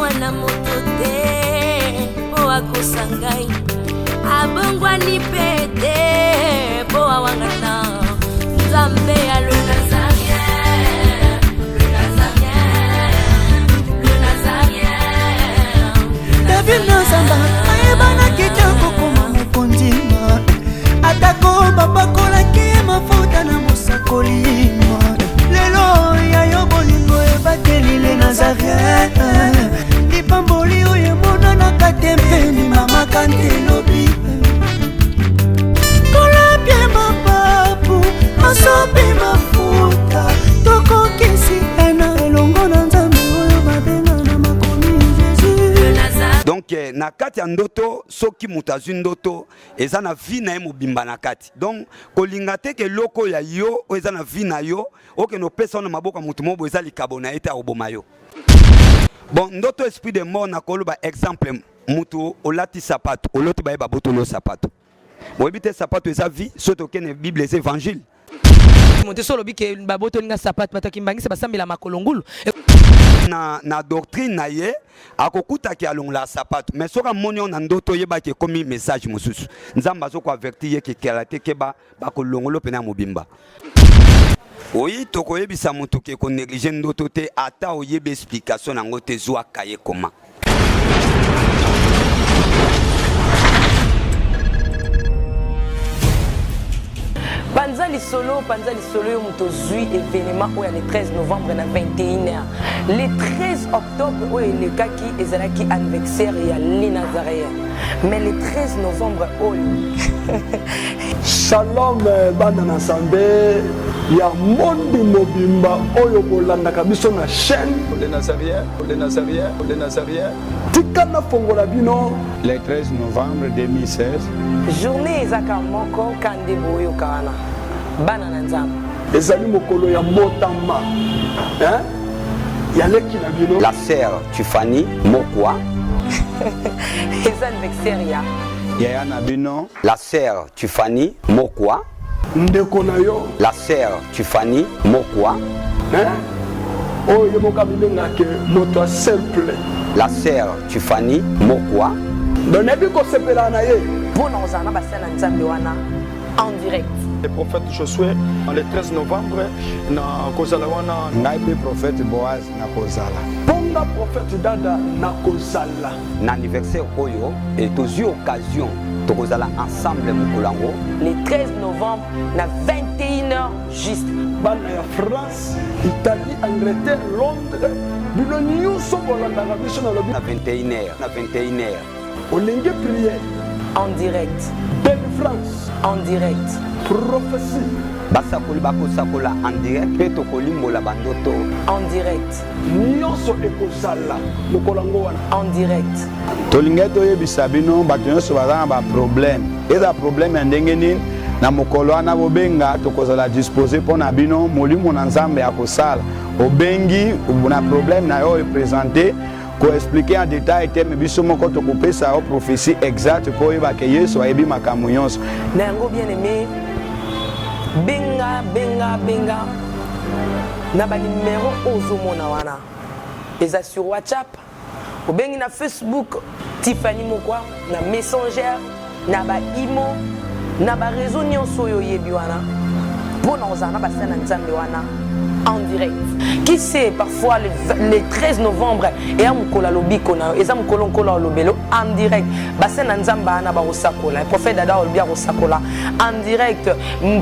mwana moto te po akosa ngai abongwani pete po awangata nzambe ya le Nazarien, le Nazarien, le Nazarien. David Nazamba ayebana kitoko koma mokondima atako babakolaki mafuta na mosakolima lelo yayo bolingo ebateli le Nazarien lipamboli oyo emonanaka te mpeni mama kantelobi kolapie mapapu masopi mafuta tokokisi ena elongo na nzambe oyo babenga na makomi Jésus. Donc na kati ya ndoto soki mutu azwi ndoto eza na vi na ye mobimba na kati. Donc kolinga te ke loko ya yo oyo eza na vi na yo okende opesa na maboko ya mutu mobo eza likabo na ye te akoboma yo. Bon, ndoto esprit de mort na koloba exemple mutu olati sapato oloti baye babotolo sapato. Boyebi te sapato eza vie soki okende Bible eza évangile. Monte solo bike baboto linga sapato bataki mbangisa basambela makolongulu. Na doctrine na ye akokuta ki alongla sapato mais soka monyo na ndoto yeba ke komi message mususu nzamba zo ko avertir ye ke kelate ke ba kolongolo pena mobimba. Oyi toko yebisa mutu ke ko négliger ndoto te ata oyebe explication nango te zwa kaye koma. Panzali solo yo muto zui événement oya le 13 novembre na 21h. Le 13 octobre oya le kaki ezalaki anniversaire ya les Nazarien. Mais le 13 novembre oya Shalom bana na sambe ya mondi mobimba oyo bolandaka biso na chaîne les Nazariens, les Nazariens, les Nazariens. Tikana fongola bino le 13 novembre 2016. Journée ezaka moko kande boyo kana. Bana na nzambe. Ezali mokolo ya motama. Hein? Ya leki na bino. La sœur Tufani Mokwa. Eza anniversaire ya Yaya Nabino. La sœur Tufani Mokwa. Ndeko na yo. La sœur Tufani Mokwa. Hein? Oh, yemoka bilenga ke moto simple. La sœur Tufani Mokwa. Donebi ko sepela na ye. Bona ozana basana nzambe wana en direct. Le prophète Josué le 13 novembre na kozala wana Ngai prophète Boaz na kozala. Ponga prophète Dada na kozala. Na anniversaire oyo et tozi occasion to kozala ensemble mokolango. Le 13 novembre na 21h juste. Bana ya France, Italie, Angleterre, Londres, bino nyuso bolandaka biso na lobi Na 21h, na 21h. Olenge prière En direct. Belle France En direct. prophétie Basakoli bakosakola en direct pe tokolimbola bandoto. En direct. nyonso ekozala mokolango wana En direct. Tolinga toyebisa bino bato nyonso baza na ba problème. Eza problème ya ndenge nini na mokolo wana bobenga tokozala disposer mpona bino molimo na nzambe ya kosala. Obengi na problème na yo représenter ko expliquer en détail te me biso moko to kopesa o prophétie exacte po yeba ke Yesu ayebi makambo nyonso. Na yango bien aimé. Benga. Na ba numéro ozomona wana. Eza sur WhatsApp. Obengi na Facebook Tiffany Mokwa, na Messenger, na ba Imo, na ba réseau nyonso yo yebi wana. Pona ozana ba sana nzambe wana en direct. Qui sait parfois le 13 novembre et à mukola lobiko na eza mukolo nkola lobelo en direct. Basena nzamba na ba osakola. Prophète Dada olbi osakola en direct.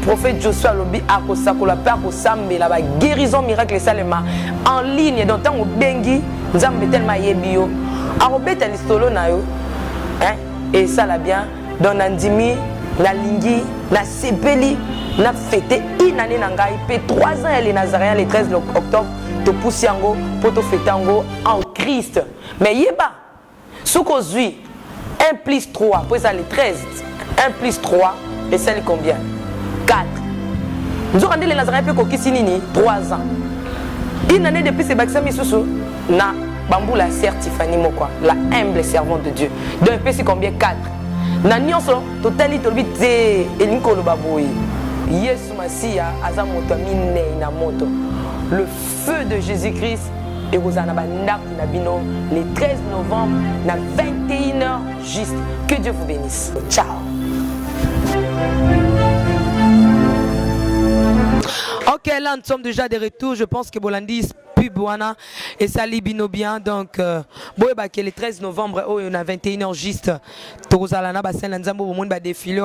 Prophète Joshua lobi akosakola pa kosambela ba guérison miracle salema en ligne donc tango bengi nzambe tellement yebio. Arobeta listolo na yo. Hein? Et ça la bien dans Nandimi, na lingi, na sepeli. Na fêté une année nangai pe 3 ans les Nazariens le 13 octobre to poussi yango poto fêter yango en Christ mais yeba soko zui 1 plus 3 pour ça le 13 1 plus 3 et ça combien 4 nous avons les Nazariens pe kokisi nini 3 ans une année depuis ce baptême isusu na bambou la sœur Tiffany Mokwa la humble servante de Dieu donc c'est combien 4 na nyonso totali tolbi te elinko lo baboyi Yesu Masia aza moto minei na moto. Le feu de Jésus-Christ et Rosanna Bandak Nabino les 13 novembre na 21h juste. Que Dieu vous bénisse. Ciao. Ok, là nous sommes déjà de retour. Je pense que Bolandis Buana et ça libino bien. Donc, le 13 novembre, on a 21h juste. Torozalana, Bassin Lanzambo, au monde va défiler.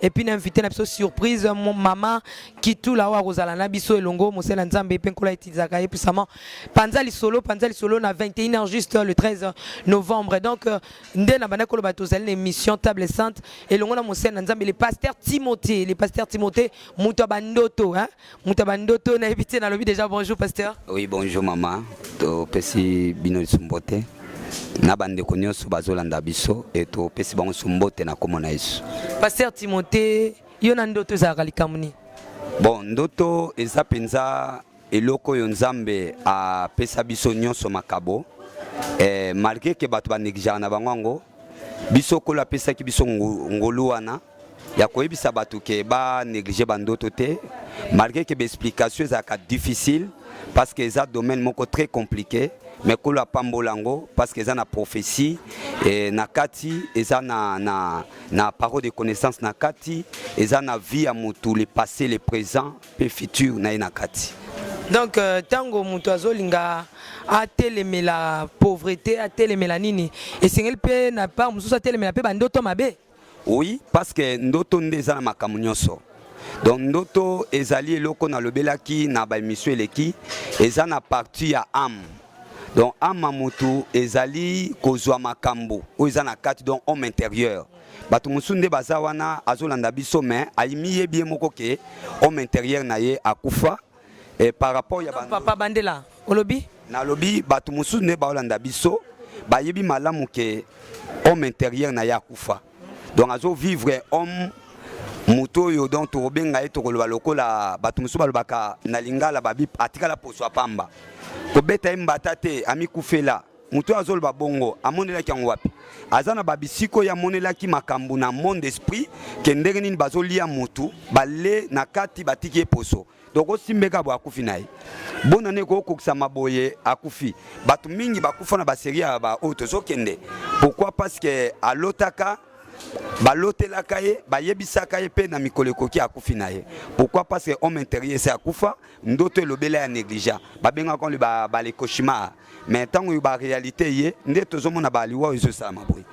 Et puis, invité une surprise. Mon maman qui tout là-haut à Rosalana, Bisso et Longo, Moussé Lanzambe, Penkola et Tizakaye, puissamment. Panzali Solo, on a 21h juste le 13 novembre. Donc, Ndena Banakolo Batozal, l'émission Table Sainte. Et Longo, Moussé Lanzambe, le pasteur Timothée, Moutabandoto, hein. Moutabandoto, on a évité dans le déjà. Bonjour, pasteur. Oui, bonjour. Maman, to pesi bino sumbote na bande konyo su bazolanda biso et to pesi bango sumbote na komona Yesu. Pasteur Timothée, yo na ndoto za kalikamuni. Bon, ndoto eza penza eloko yo Nzambe a pesa biso nyonso makabo. Malgré que bato ba négligera na bango biso ko la pesa ki biso ngolu wana ya koyebisa bato ke ba négliger bandoto te, malgré que l'explication est difficile parce que c'est un domaine très compliqué, mais que la pambolango parce que c'est une prophétie et nakati et ça na parole de connaissance nakati et ça na vie à mutu le passé, le présent, le futur na nakati. Donc tango mutu azolinga atelemela la pauvreté, atelemela nini et singel pe na pas mususu atelemela pe bandoto mabe. Oui, parce que ndoto ndeza na makamu nyonso. Donc ndoto ezali eloko na lobelaki na ba émission eleki eza na partie ya âme. Donc âme mutu ezali kozwa makambo o eza na kati donc homme intérieur. Bato musunde baza wana azolanda biso mais ayimiye bien moko ke homme intérieur na ye akufa et par rapport ya papa bandela olobi na lobi bato musunde ba olanda biso ba yebi malamu ke homme intérieur na ye akufa. Donc azo vivre homme muto yo donc to benga eto ko lokola bato musu balobaka na lingala babi atika la poso pamba ko beta mbata te ami kufela muto azol babongo amonela ki ngwapi azana babisiko ya monela ki makambu na monde esprit ke ndenge nini bazolia mutu bale na kati batiki poso donc osimbeka bo akufi nayi bona ne ko kokisa maboye akufi bato mingi bakufa na baseria ba auto zokende. Pourquoi? Parce que alotaka balotelaka kaye bayebisaka ye pe na mikolo ekoki akufi na ye. Pourquoi? Parce que homme intérieur c'est akufa ndoto lobela ya négligent babenga kon le ba les cauchemars mais tant yo ba réalité ye nde tozomona ba liwa yo ça maboy.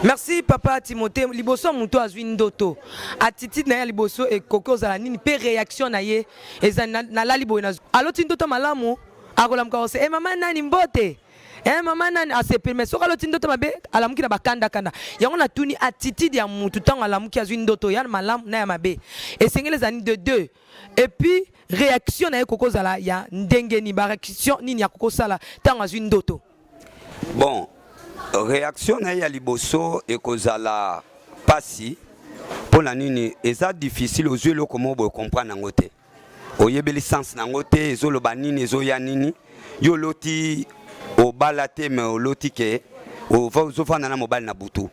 Merci papa Timothée liboso muto azwi ndoto attitude na ya liboso e kokoza la nini pe réaction na ye eza na la libo na aloti ndoto malamu akolamka ose mama nani mbote maman nani asepelme soka loti ndoto mabe alamuki na bakanda kanda yango na tuni attitude ya mutu tango alamuki azwi ndoto ya malamu na ya mabe esengele zani de deux et puis réaction na ye kokozala ya ndengeni ba réaction nini ya kokosala tango azwi ndoto. Bon, réaction na ya liboso ekozala pasi pour la nini eza difficile aux yeux lo comment bo comprendre ngote oyebeli sens na ngote ezolo banini ezoya nini yo loti o balate me o loti ke o zofana na mobile na butu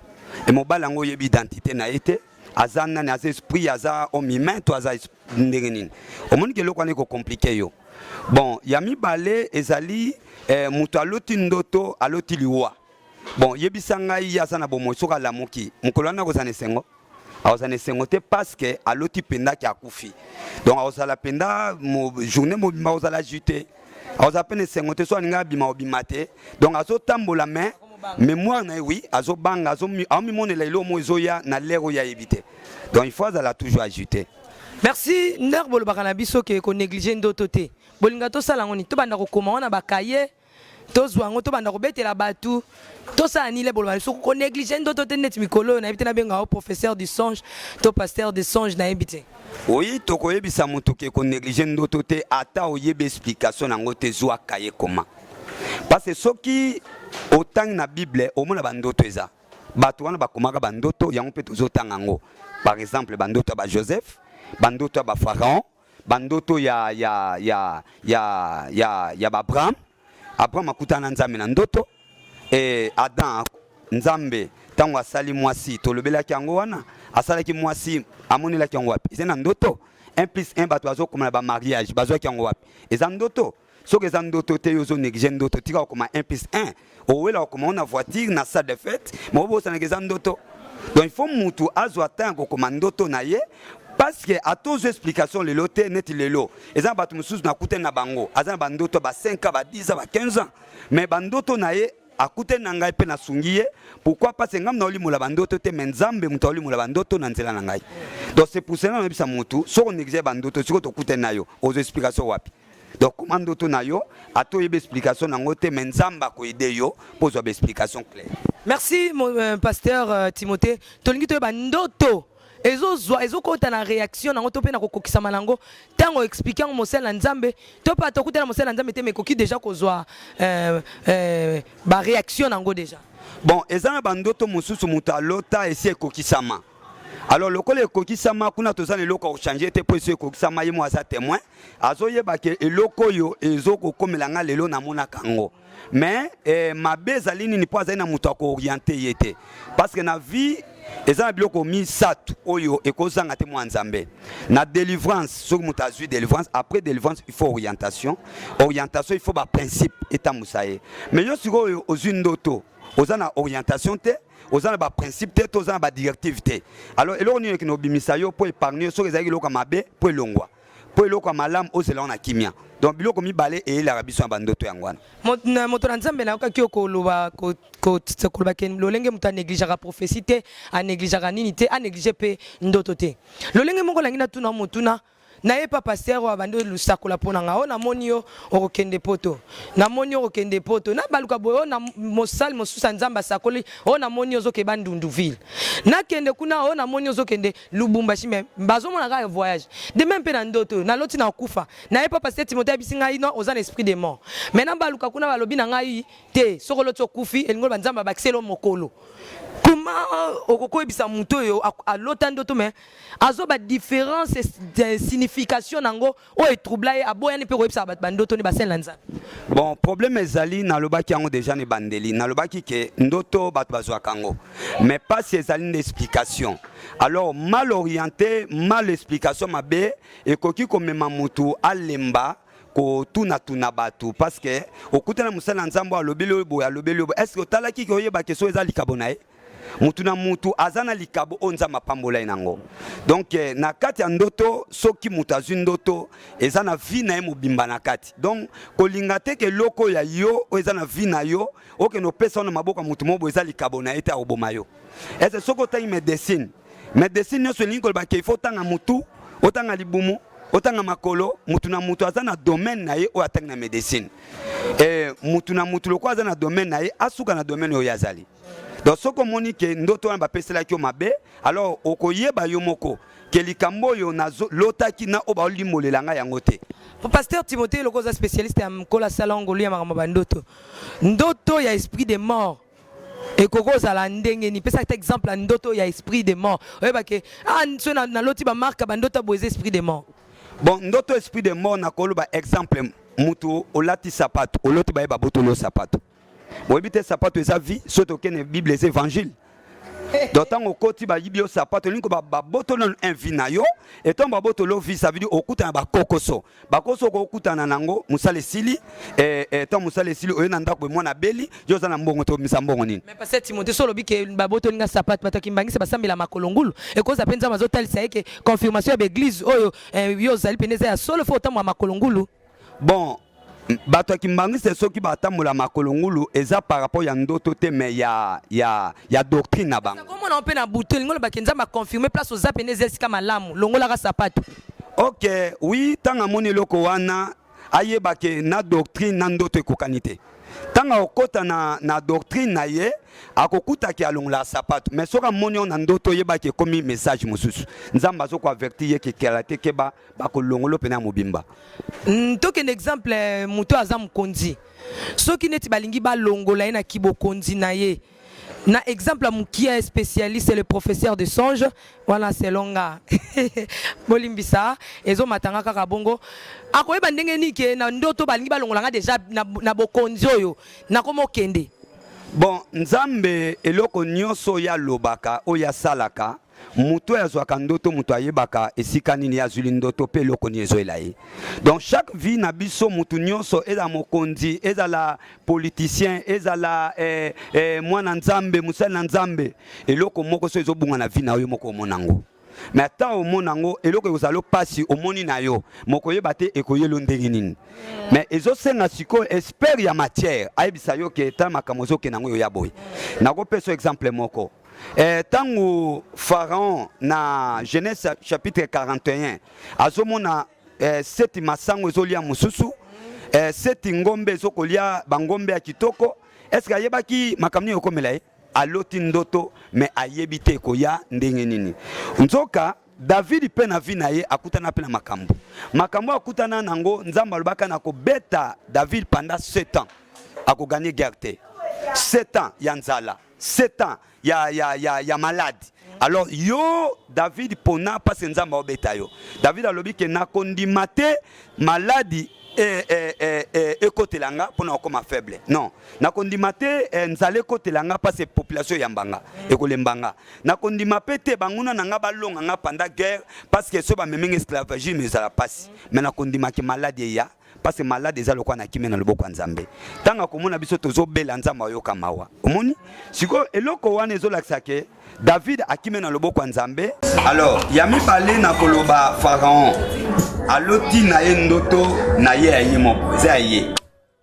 et mobile ngo yebi identité na été azana na esprit aza o humain to aza ndengenini o moni ke lokwa ne ko compliqué yo. Bon yami balé ezali mutu aloti ndoto aloti liwa. Bon yebisanga ya sana bomo soka la moki mukolana ko sana sengo awazane sengo te parce que aloti penda ki akufi donc awazala penda mo journée mo bima awazala jute azo peine sengote so ninga bima obimate donc azo tambola main mémoire na oui azo banga azo mi monela ilo mo ezoya na lero ya éviter donc il faut azala toujours ajouter. Merci nder bolo bakana biso ke ko négliger ndoto te bolinga to sala ngoni to banda ko koma na bakaye to zwango to banda ko betela batu to sa ni le bolo so ko négliger ndoto te net mikolo na éviter na benga au professeur du songe to pasteur de songe na éviter. Oui, to koyebisa mutu ke ko négliger ndoto te ata oyebe explication nango te zwa kaye koma. Parce que soki autant na Bible au mona bandoto eza. Bato wana bakomaka bandoto yango pe tozotanga ngo. Par exemple bandoto ba Joseph, bandoto ba Pharaon, bandoto ya ba Abraham. Abraham akutana Nzambe na ndoto et Adam Nzambe tango asali mwasi tolobelaki yango wana asalaki mwasi amonelaki yango wapi eza na ndoto 1 + 1 bato bazokoma ba mariage bazwaki yango wapi eza ndoto so que ndoto te yozo négligé ndoto tika okoma 1+1 owela okoma na voiture na salle de fête mais obosa na ndoto. Donc il faut mutu azwa tango okoma ndoto na ye parce que à tous explications le loté net le lo eza batu mususu na kute na bango azana bandoto ba 5 ans ba 10 ans ba 15 ans mais bandoto na ye akute na ngai pe na sungi ye pourquoi parce que ngam na olimola bandoto te menzambe mutu olimola bandoto na nzela na ngai. Donc c'est pour cela na bisa mutu so on néglige bandoto siko to kute na yo aux explications wapi. Donc comment ndoto na yo ato yebe explication na ngote menzamba ko ide yo pour zo explication claire. Merci mon pasteur Timothée. Tolingi to bandoto ezo kota na réaction nango to pe na kokokisa malango tango expliquant mosela nzambe to pa to kutela mosela nzambe te mekoki déjà kozwa ba réaction nango déjà. Bon ezana bandoto mususu mutalota esi ekokisama. Alors le collègue kokisama kuna tozana eloko ko changer te po esi ekokisama ye moi sa témoin azoyeba ke eloko yo ezoko komelanga lelo na mona kango. Mais ma bezalini ni po azali na muto ko orienter yete parce que na vie ezana biloko mi satu oyo ekozanga te mo nzambe na délivrance so muto azui délivrance après délivrance il faut orientation il faut ba principe eta musaye mais yo siko ozui ndoto ozana orientation te ozana ba principe te ozana ba directive te alors eloko ni ekino bimisa yo po épargner so ezali loka mabe po elongwa po eloko malam ozela na kimia. Donc biloko mi balé et la rabiso ya bandoto yangwana moto na nzambe na yoka ko loba ko tsakoloba ken lolenge muta négligeaka prophétie te a négligeaka nini te a négliger pe ndoto te lolenge moko langi na tuna motuna na ye pa pasteur wa bando lusakola pona nga na moni yo okende poto na moni yo okende poto na baluka boyo na mosal mosusa nzamba sakoli na moni yo zoke bandundu ville na kende kuna na moni yo zokende Lubumbashi mais bazo mona ka voyage de même pe na ndoto na loti na kufa na ye pa pasteur Timothée bisinga ino ozana esprit de mort mais na baluka kuna balobi na ngai te soko loti kufi elingolo banzamba bakiselo mokolo comment okoko ebisa muto yo a lota ndoto mais azoba différence de signification nango o etroublé aboya ni pe ko ebisa bandoto ni basel nzambe. Bon problème ezali na lobaki yango déjà ne bandeli na lobaki ke ndoto bato bazwa kango mais pas si ezali d'explication alors mal orienté mal explication mabe ekoki komema mutu alemba ko tuna batu parce que okutana musala nzambo alobeli boya alobeli est-ce que talaki ko yeba keso ezali kabonae mutu na mutu azana likabo onza mapambola inango donc na kati ya ndoto soki mutu azwi ndoto eza na vie na ye mobimba na kati donc kolinga te ke loko ya yo eza na vie na yo okende opesa na maboko ya mutu mobo eza likabo na ye te akoboma yo ese soki otangi médecine nyonso elingi koloba ke il faut otanga mutu otanga libumu otanga makolo mutu na mutu aza na domaine na ye oyo atangi na médecine mutu na mutu loko aza na domaine na ye asuka na domaine oyo azali. Donc ce que monique ndoto wana bapesela ki mabe alors okoyeba yo moko ke likambo yo na lotaki na oba olimolelanga yango te. Pasteur Timothée lokoza spécialiste ya mkola salongo lia makambo bandoto ndoto ya esprit de mort ekokoza la ndenge ni pesa exemple ya ndoto ya esprit de mort oyeba ke so na loti ba marque bandoto boze esprit de mort. Bon ndoto esprit de mort na koloba exemple mutu olati sapato oloti ba yeba botolo sapato boyebite sapato eza vie soto kene bible eza évangile d'autant okoti ba yibio sapato linko ba botolo un vina yo et ton ba botolo vie ça veut dire okuta ba kokoso ko okutana nango musale sili et ton musale sili oyena ndako mwana beli yo za na mbongo to misambongo nini mais pasteur Timothée solo bike ba botolo nga sapato bataki mbangisa basambela makolongulu e koza penza mazotalisa yeke confirmation ya église oyo yo zali peneza ya solo faut tamwa makolongulu. Bon bato kimbangisa soki batambola makolongulu eza par rapport ya ndoto te mais ya doctrine na bango. Comment on peut na buto ngolo bakenza ma confirmer place aux apeneze sika malamu longola ka sapato. OK, oui, tanga moni loko wana ayeba ke na doctrine na ndoto ekokanite. Tanga okota na doctrine na ye akokuta ki alongola sapato mais soka moni on ndoto yeba ke komi message mususu nzamba zo ko avertir ye ke kelate ke ba kolongolo pena mobimba. Toke un exemple muto azam konzi soki neti balingi ba longola na kibo konzi na ye na exemple mukia spécialiste le professeur de songe voilà c'est longa bolimbisa ezo matanga kaka bongo akoyeba ndenge nike na ndoto balingi ba longola nga déjà na bokonzi oyo na komo kende. Bon nzambe eloko nyonso ya lobaka o ya salaka muto azwaka ndoto muto ayebaka esika nini azuli ndoto pe eloko nini ezoyela ye. Donc chaque vie na biso mutu nyonso ezala mokonzi ezala politicien ezala mwana nzambe musali na nzambe eloko moko so ezobunga na vie na yo moko omonango. Mais ata omonango eloko ekozala pasi omoni na yo moko yeba te ekoyelo ndenge nini. Mais ezosenga sikoyo espère ya matière ayebisa yo ke ta makambo ozoke nango yo ya boye. Nakopesa exemple moko. Tango Pharaon na Genèse chapitre 41 azomona seti masango ezolia mususu seti ngombe ezokolia bangombe ya kitoko, est-ce que ayebaki makamni yokomela ye aloti ndoto mais ayebite koya ndenge nini. Nzoka David pe na vie na ye akutana pe na makambo akutana nango nzamba alobaka na kobeta David pendant 7 ans akoganye guerre te. 7 ans ya nzala, 7 ans ya malade. Alors yo David pona parce que nzamba obeta yo. David alobi ke na kondimate maladi ekotelanga pona okoma faible. Non, na kondimate nzale ekotelanga parce que population yambanga ekolembanga. Na kondima pete banguna nanga balonga nga pendant guerre parce que so ba memenga esclavagisme ezala passe. Mais na kondima ke maladi ya parce que malade ezalo kwa na kimena loboko ya nzambe. Tanga komona biso tozobela nzamba yoka mawa. Omoni? Siko eloko wana ezolakisa ke David akimena loboko ya nzambe. Alors, yami balé na koloba Pharaon. Aloti na ye ndoto na ye aye moko. Eza ye.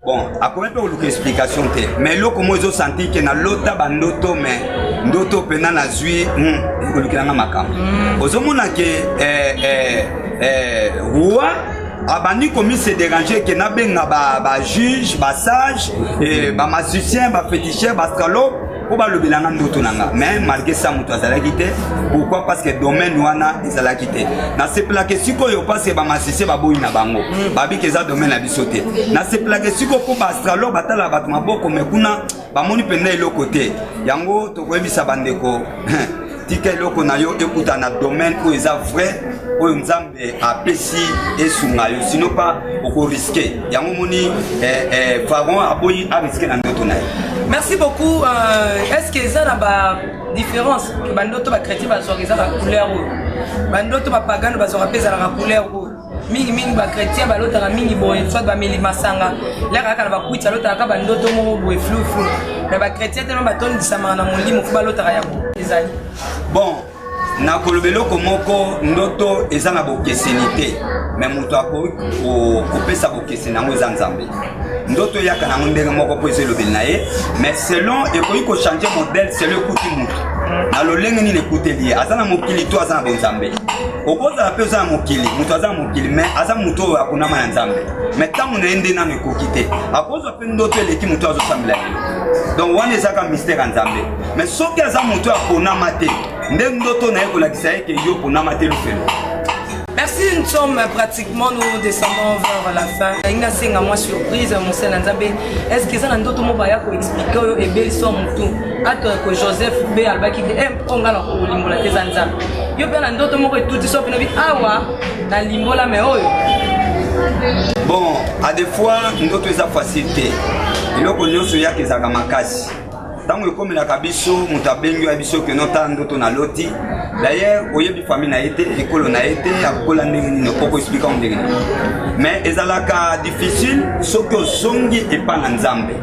Bon, akoye pe oluka explication te. Mais eloko mo ezo senti ke na lota ba ndoto mais ndoto pena na zui olukelanga makambo. Ozomona ke roi abani komi se déranger que na benga ba juge, ba sage, ba magicien, ba féticheur, ba astrologue pour ba lobelanga ndoto nanga. Mais malgré ça muto azala quitté. Pourquoi? Parce que domaine wana ezala quitté. Na se plaque siko yo parce que ba magicien ba boyi na bango. Ba bi keza domaine na bisoté. Na se plaque siko ko ba astrologue batala bat maboko mekuna ba moni penda elo côté. Yango to ko ebisa bandeko. Tika eloko na yo ekuta na domaine où eza vrai où nzambe apesi esunga yo sinon pas oko risquer yango moni Pharaon aboyi a risquer na ndoto na. Merci beaucoup. Est-ce que ça na ba différence que bandoto ba chrétien ba zoreza la couleur ou bandoto ba pagano ba zorapeza la couleur ou mingi ba chrétien ba lota mingi boye soit ba mili masanga la kaka ba kuita lota ka bandoto mo boye flou mais ba chrétien tellement ba toni disama na molimo ko ba lota ya bo ezali. Bon, na kolobelo komoko ndoto ezana bokesenité mais muto ako kopesa bokesena ngo nzambe. Ndoto yaka na ndenge moko po ezelo na ye mais selon ekoyi ko changer modèle c'est le coup du muto. Na lolenge ni l'écouter lié azana mokili to azana bonzambe. Okoza pe za mokili muto azana mokili mais azana muto akuna ma nzambe. Mais tant on ende na nekokite akoza pe ndoto eleki muto azosambela. Donc wana ezaka mystère nzambe. Mais soki azana muto akona mate ndoto na yeko lakisa yeke yo pona mate le felo. Merci, nous sommes pratiquement, nous descendons vers la fin. Il y a une surprise, mon seul Nzambe. Est-ce que ça n'a d'autres mots pour expliquer et bien soit mon tout. Attends que Joseph B. Alba qui dit on a la limbola des Nzambe. Yo bien d'autres mots et tout ça pour nous dire awa na limbola mais oh. Bon, à des fois d'autres ça facilité. Il a connu ce yaki zagamakasi. Tango comme la kabiso mutabengi abiso que nota ndoto na loti. D'ailleurs, oyebi famille na été école na été akola ndenge ne poko expliquer on ndenge. Mais ezalaka difficile soko zongi et pas nzambe.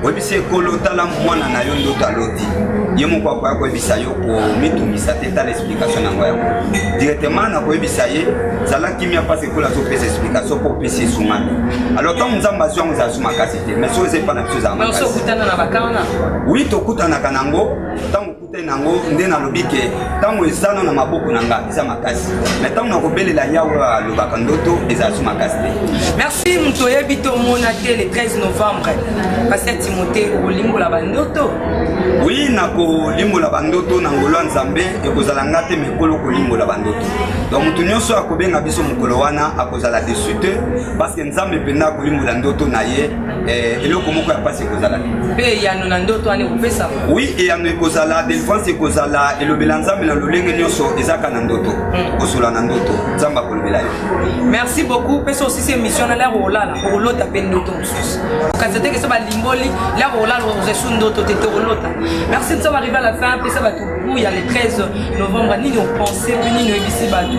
Oyebi se école tala mwana na yo ndoto aloti. Yemo kwa ko ebisa yo ko mitumisa teta l'explication na ngoya. Directement na ko ebisa ye zala kimia passe école so pesa explication pour pesa sumani. Alors tant nzamba zo ngo za suma kasite mais so pas na chose za mais so kutana na bakana. Oui to kutana kanango tango nango ndena lobike tango ezana na maboko nanga eza makasi mais tango nakobelela yawa lobaka ndoto eza su makasi. Merci mutoye bito monate le 13 novembre pasteur Timothée olimbola bandoto. Oui nako limbola bandoto na ngolo nzambe ekozala ngate mekolo ko limbola bandoto. Donc mutu nyonso akobenga biso mukolo wana akozala dessus te parce que nzambe penda ko limbola ndoto na ye eloko moko ya pasi ekozala. Pe ya no ndoto ane kopesa. Oui et ya no ekozala de délivrance ekozala elobela nzambe na lolenge nyonso ezaka na ndoto kosola na ndoto nzambe akolobela yo. Merci beaucoup. Peso aussi c'est mission na la rolala rolota pe ndoto mosusu kasi te ke so balimboli la rolala ozesu ndoto te rolota. Merci de ça arriver à la fin pe ça va tout il y a le 13 novembre ni on pensait ni no ebisi batu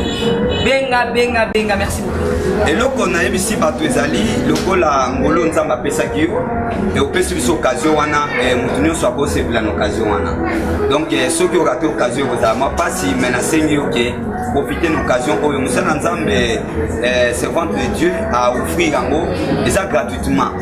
benga merci beaucoup. Et loko na ebisi batu ezali lokola ngolo nzambe apesaki yo et opesi biso occasion wana mutu nyonso akosepela na occasion wana. Donc soki okate occasion kozala mapasi mais nasengi yo ke profiter de l'occasion oyo musala nzambe servante de Dieu a offrir yango eza gratuitement.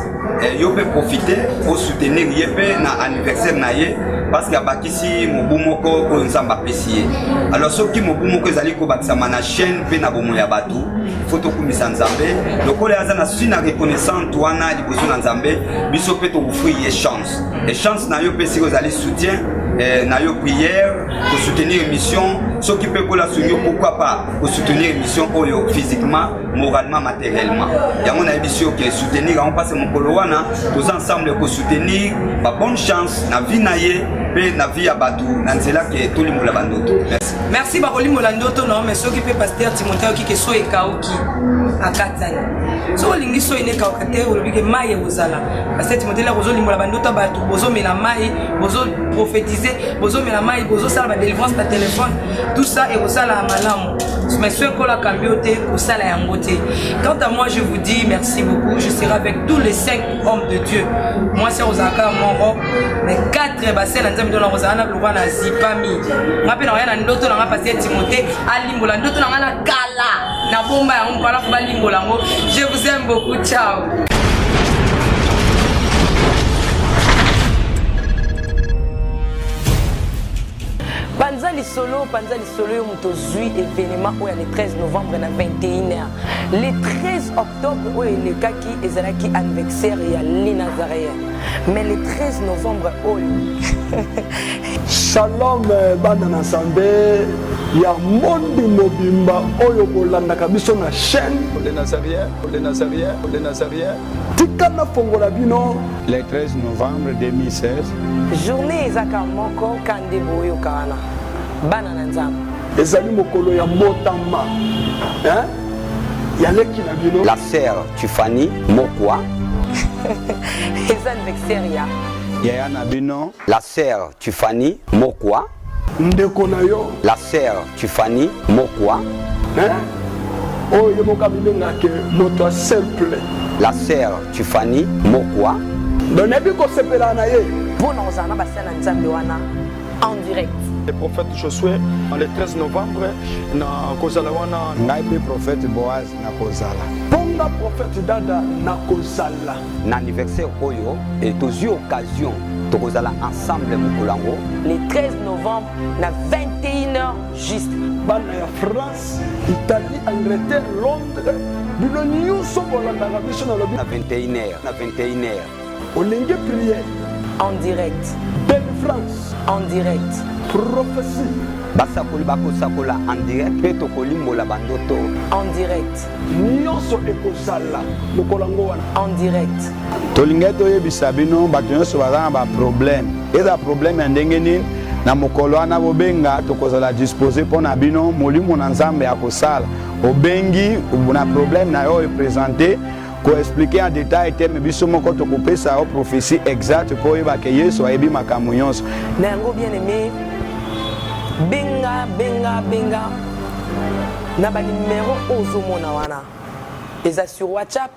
Yo peut profiter pour soutenir yepé na anniversaire na ye parce que abakisi mobu moko oyo nzambe apesi ye. Alors soki mobu moko ezali kobakisama na chaîne pe na bomo ya batu faut tokumisa nzambe lokola aza na sui na reconnaissante wana liboso na nzambe biso pe tokufri ye chance et chance na yo pe si ozali soutien na yo prière pour soutenir émission ceux qui peuvent la soutenir pourquoi pas pour soutenir émission oyo physiquement moralement matériellement yango na émission qui soutenir on passe mon kolo wana tous ensemble pour soutenir ba bonne chance na vie na ye pe na vie ya batu na nzela ke toli mola bandoto. Merci bakoli mola ndoto non mais ceux qui peut pasteur Timothée qui so e kaoki akatani so lingi so ine kaokate olobike mai ozala pasteur Timothée la rozo limola bandoto batu bozo mela mai bozo prophétiser bozo mela mai bozo sala ba délivrance par téléphone tout ça et osala malamu mais ceux ko la cambioté osala yangote. Quant à moi je vous dis merci beaucoup, je serai avec tous les 5 hommes de Dieu. Moi c'est Osaka Moro mais 4 bassins na nzambe na Osana loba na zipami ngape na yana ndoto na pasteur Timothée alimbola ndoto na ngana kala na bomba ya ngala ko balimbola ngo. Je vous aime beaucoup, ciao. Panzali solo yo muto zui événement où le 13 novembre na 21h. Le 13 octobre où le kaki ezalaki anniversaire ya li Nazaréen. Mais le 13 novembre où Shalom bana na sambe ya mondi mobimba oyo bolandaka biso na chaîne le Nazarien tikana fongola bino le 13 novembre 2016 journée ezaka moko kande boyo kana bana na nzambe ezali mokolo ya motama ya leki na bino la sœur Tufani Mokwa eza anniversaire ya Yaya Nabino, la sœur Tufani Mokwa, ndeko na yo, la sœur Tufani Mokwa, oh yemoka bilengake moto simple, la sœur Tufani Mokwa, donebi ko sepela na ye, bona ozana basana nzambe wana en direct. Le prophète Josué le 13 novembre na kozala wana ngai prophète Boaz na kozala. Ponga prophète Dada na kozala. Na anniversaire oyo et tous occasion to kozala ensemble mokolango. Le 13 novembre na 21h juste. Bana ya France, Italie, Angleterre, Londres, bino nyuso bolanda biso na lobi na 21h. Olenge prière en direct. Belle France en direct. Prophétie basakoli bakosakola en direct pe tokolimbola bandoto en direct. Nyonso ekozala mokolango wana en direct. Tolinga toyebisa bino bato nyonso baza na baproblème eza problème ya ndenge nini na mokolo wana bobenga tokozala dispose mpo na bino molimo na nzambe ya kosala obengi na problème na yo eprésente ko expliquer en détail teme biso moko tokopesa o prophétie exacte po yebaka Yesu ayebi makambo nyonso na yango bien aimé benga na ba numéro ozomona wana eza sur WhatsApp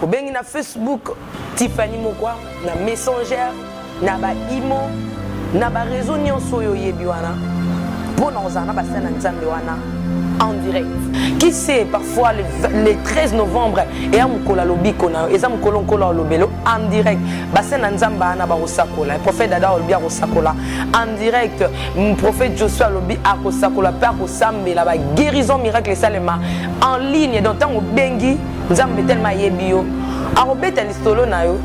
obengi na Facebook Tiffany Mokwa na Messenger na ba imo na ba réseau nyonso oyo yebi wana pona ozana basana nzambe wana en direct. Qui sait parfois le 13 novembre et à Mukola Lobiko na et à Mukolo Nkola Lobelo en direct. Basena Nzamba na ba Osakola, le prophète Dada Olbia Osakola en direct. Le prophète Joshua Lobi a Osakola père Osambe la ba guérison miracle salema en ligne dans temps bengi Nzambe tellement yebio. A robeta listolo na yo.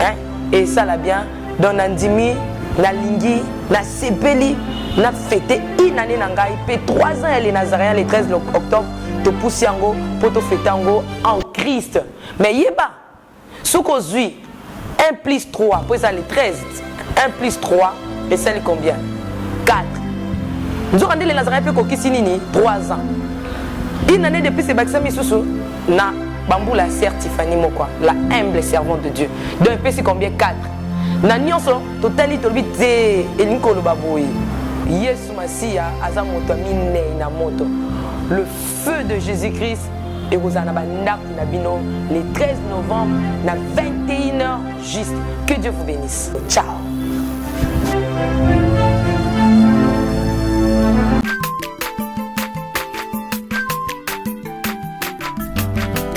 Hein et ça la bien dans Nandimi, na Lingi, na Sepeli na fêté une année nangai pe 3 ans les Nazaréens le 13 octobre to poussi yango poto fêter yango en Christ mais yeba soko zui 1 plus 3 pour ça le 13 1 plus 3 et ça combien 4. Nous avons les Nazareth pour 3 ans. Une année depuis ce baptême, na bambou la sœur Tiffany Mokwa, la humble servante de Dieu. Donc c'est combien 4. Na nyonso totali tolbite elinko lo baboyi. Yesu Masia aza moto mine na moto. Le feu de Jésus-Christ et vous en avez le 13 novembre à 21h juste. Que Dieu vous bénisse. Ciao.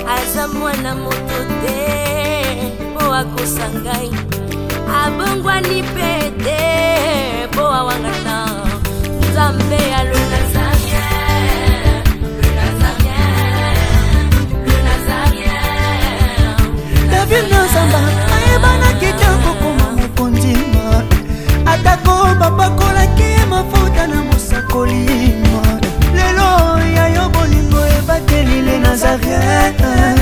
Aza mwana moto te po akosangai abongwani pete po